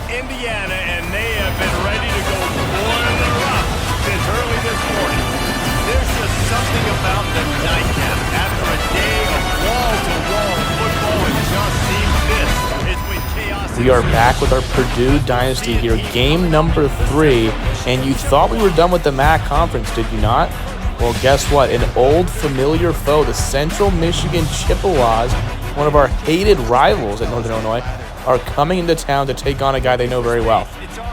Indiana, and they have been ready to go boiler up since early this morning. There's just something about the nightcap after a day of wall-to-wall football, and just seems this is when chaos. We are back with our Purdue Dynasty here, game number 3, and you thought we were done with the MAC conference, did you not? Well, guess what? An old familiar foe, the Central Michigan Chippewas, one of our hated rivals at Northern Illinois, are coming into town to take on a guy they know very well.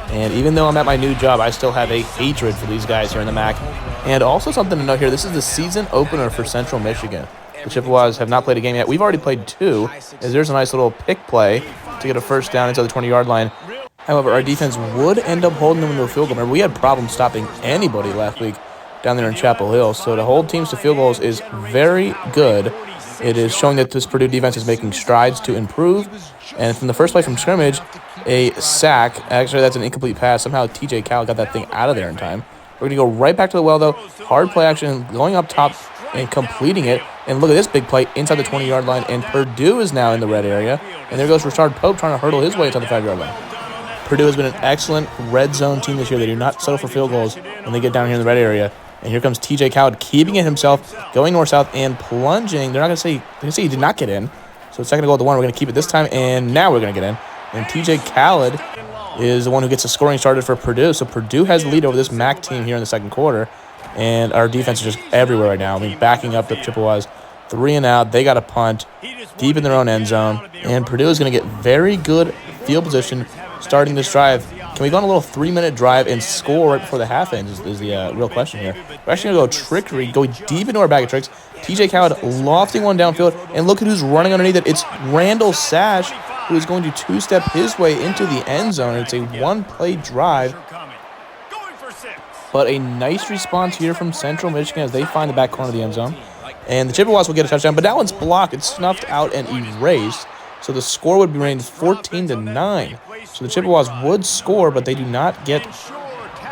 And even though I'm at my new job, I still have a hatred for these guys here in the MAC. And also something to note here, this is the season opener for Central Michigan. The Chippewas have not played a game yet. We've already played 2, as there's a nice little pick play to get a first down inside the 20-yard line. However, our defense would end up holding them into a field goal. Remember, we had problems stopping anybody last week down there in Chapel Hill. So to hold teams to field goals is very good. It is showing that this Purdue defense is making strides to improve. And from the first play from scrimmage, a sack. Actually, that's an incomplete pass. Somehow TJ Khaled got that thing out of there in time. We're going to go right back to the well, though. Hard play action, going up top and completing it. And look at this big play inside the 20-yard line. And Purdue is now in the red area. And there goes Rashard Pope trying to hurdle his way inside the 5-yard line. Purdue has been an excellent red zone team this year. They do not settle for field goals when they get down here in the red area. And here comes TJ Khaled, keeping it himself, going north-south and plunging. They're going to say he did not get in. So it's second to goal at the 1. We're going to keep it this time, and now we're going to get in. And TJ Khaled is the one who gets the scoring started for Purdue. So Purdue has the lead over this MAC team here in the second quarter. And our defense is just everywhere right now. I mean, backing up the Chippewas 3 and out. They got a punt deep in their own end zone. And Purdue is going to get very good field position starting this drive. Can we go on a little 3-minute drive and score right before the half ends is the real question here. We're actually going to go trickery, go deep into our bag of tricks. TJ Khaled lofting one downfield, and look at who's running underneath it. It's Randall Sash, who is going to 2-step his way into the end zone. It's a one-play drive, but a nice response here from Central Michigan as they find the back corner of the end zone. And the Chippewas will get a touchdown, but that one's blocked. It's snuffed out and erased, so the score would be rated 14-9. So the Chippewas would score, but they do not get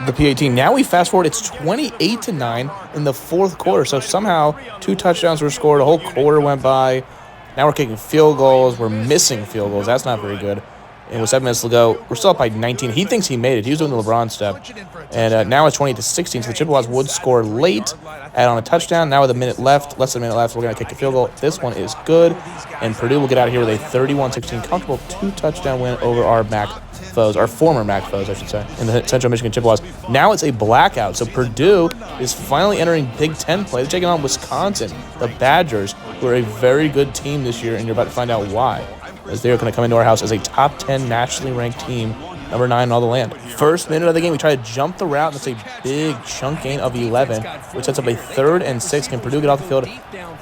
the PAT. Now we fast forward. It's 28-9 in the fourth quarter. So somehow 2 touchdowns were scored. A whole quarter went by. Now we're kicking field goals. We're missing field goals. That's not very good. And with 7 minutes to go, we're still up by 19. He thinks he made it. He was doing the LeBron step. And now it's 20-16. So the Chippewas would score late, add on a touchdown. Now with a minute left, less than a minute left, we're going to kick a field goal. This one is good. And Purdue will get out of here with a 31-16 comfortable 2-touchdown win over our MAC foes, our former MAC foes, I should say, in the Central Michigan Chippewas. Now it's a blackout. So Purdue is finally entering Big Ten play. They're taking on Wisconsin, the Badgers, who are a very good team this year, and you're about to find out why, as they are going to come into our house as a top 10 nationally ranked team, number 9 in all the land. First minute of the game, we try to jump the route. That's a big chunk gain of 11, which sets up a 3rd and 6. Can Purdue get off the field?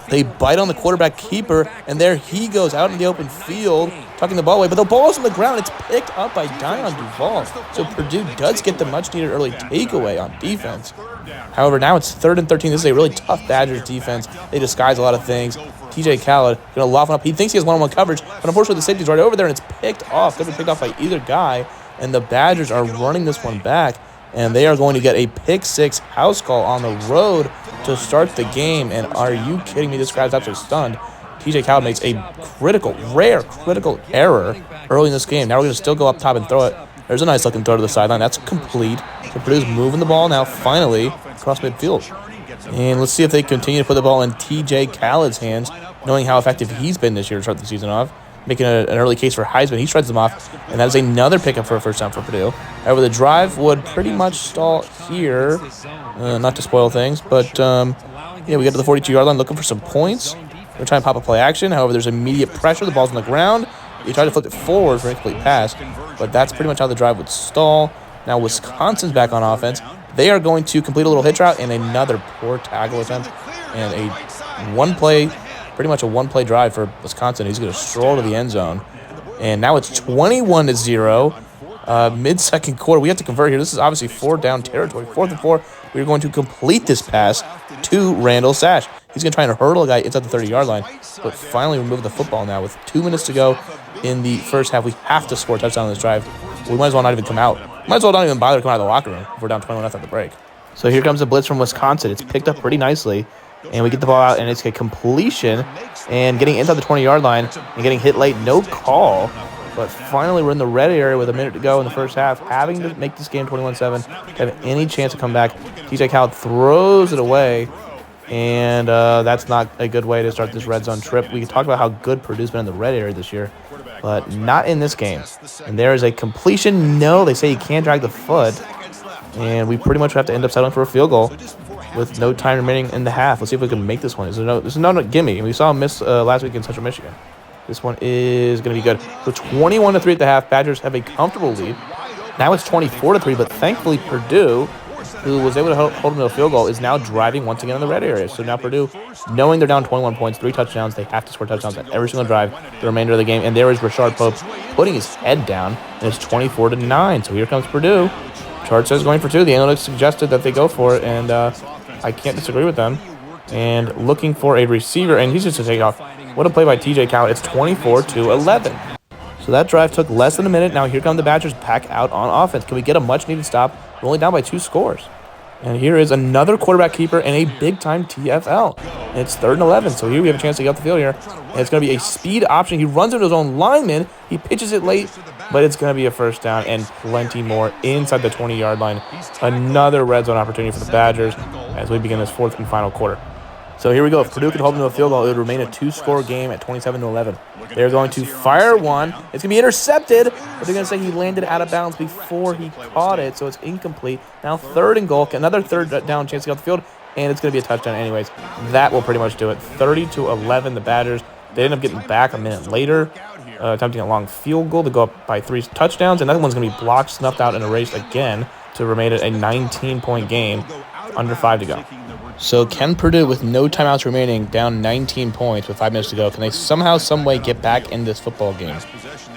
They bite on the quarterback keeper, and there he goes out in the open field, tucking the ball away. But the ball's on the ground. It's picked up by Dion Duvall. So Purdue does get the much-needed early takeaway on defense. However, now it's 3rd and 13. This is a really tough Badgers defense. They disguise a lot of things. TJ Khaled going to loft one up. He thinks he has one-on-one coverage, but unfortunately the safety's right over there, and it's picked off. They've been picked off by either guy, and the Badgers are running this one back, and they are going to get a pick-6 house call on the road to start the game. And are you kidding me? This guy's absolutely stunned. TJ Khaled makes a rare critical error early in this game. Now we're going to still go up top and throw it. There's a nice looking throw to the sideline. That's complete. So Purdue's moving the ball now finally across midfield. And let's see if they continue to put the ball in TJ Khaled's hands, knowing how effective he's been this year to start the season off. Making an early case for Heisman. He shreds them off, and that is another pickup for a first down for Purdue. However, the drive would pretty much stall here. Not to spoil things, but yeah, we get to the 42-yard line looking for some points. We're trying to pop a play action. However, there's immediate pressure. The ball's on the ground. You try to flip it forward for an incomplete pass, but that's pretty much how the drive would stall. Now Wisconsin's back on offense. They are going to complete a little hitch route and another poor tackle attempt, and pretty much a one-play drive for Wisconsin. He's going to stroll to the end zone, and now it's 21-0. Mid-second quarter, we have to convert here. This is obviously 4th-down territory. 4th and 4. We're going to complete this pass to Randall Sash. He's going to try and hurdle a guy inside the 30-yard line, but finally remove the football now. With 2 minutes to go in the first half, we have to score a touchdown on this drive. We might as well not even come out. Might as well not even bother to come out of the locker room if we're down 21 after the break. So here comes a blitz from Wisconsin. It's picked up pretty nicely, and we get the ball out, and it's a completion, and getting inside the 20-yard line and getting hit late. No call. But finally, we're in the red area with a minute to go in the first half, having to make this game 21-7 to have any chance to come back. TJ Khaled throws it away, and that's not a good way to start this red zone trip. We can talk about how good Purdue's been in the red area this year, but not in this game. And there is a completion. No, they say you can't drag the foot, and we pretty much have to end up settling for a field goal with no time remaining in the half. Let's see if we can make this one. This is no gimme. We saw him miss last week in Central Michigan. This one is going to be good. So 21-3 at the half. Badgers have a comfortable lead. Now it's 24-3, but thankfully Purdue, who was able to hold them to a field goal, is now driving once again in the red area. So now Purdue, knowing they're down 21 points, 3 touchdowns, they have to score touchdowns at every single drive the remainder of the game. And there is Rashard Pope putting his head down, and it's 24-9. So here comes Purdue. Chart says going for 2. The analytics suggested that they go for it, and I can't disagree with them. And looking for a receiver, and he's just to take off. What a play by TJ Khaled. It's 24-11. So that drive took less than a minute. Now here come the Badgers back out on offense. Can we get a much-needed stop? We're only down by 2 scores. And here is another quarterback keeper and a big-time TFL. And it's 3rd and 11. So here we have a chance to get off the field here. And it's going to be a speed option. He runs into his own lineman. He pitches it late, but it's going to be a first down and plenty more inside the 20-yard line. Another red zone opportunity for the Badgers as we begin this 4th and final quarter. So here we go. If Purdue could hold them to a field goal, it would remain a 2-score game at 27-11. They're going to fire one. It's going to be intercepted, but they're going to say he landed out of bounds before he caught it, so it's incomplete. Now 3rd and goal, another 3rd down chance to get off the field, and it's going to be a touchdown anyways. That will pretty much do it. 30-11, the Badgers. They end up getting back a minute later, attempting a long field goal to go up by 3 touchdowns, and that one's going to be blocked, snuffed out, and erased again to remain a 19-point game, under 5 to go. So can Purdue, with no timeouts remaining, down 19 points with 5 minutes to go, can they somehow, some way get back in this football game?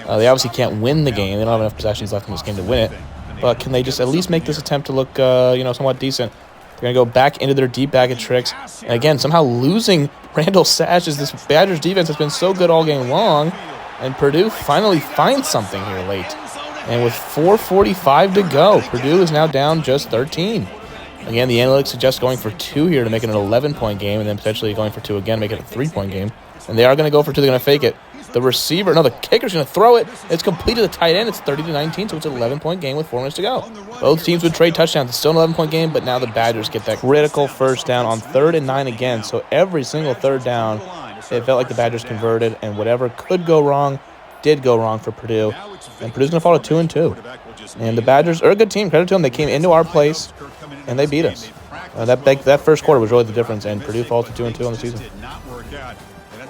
They obviously can't win the game. They don't have enough possessions left in this game to win it. But can they just at least make this attempt to look, somewhat decent? They're going to go back into their deep bag of tricks. And again, somehow losing Randall Sash as this Badgers defense has been so good all game long. And Purdue finally finds something here late. And with 4:45 to go, Purdue is now down just 13. Again, the analytics suggest going for 2 here to make it an 11-point game, and then potentially going for 2 again, make it a 3-point game. And they are going to go for 2. They're going to fake it. The kicker's going to throw it. It's complete to the tight end. It's 30-19, so it's an 11-point game with 4 minutes to go. Both teams would trade touchdowns. It's still an 11-point game, but now the Badgers get that critical first down on 3rd and 9 again. So every single 3rd down, it felt like the Badgers converted, and whatever could go wrong did go wrong for Purdue. And Purdue's going to fall to 2-2. And the Badgers are a good team. Credit to them. They came into our place, and they beat us. That first quarter was really the difference, and Purdue falls to 2-2 on the season.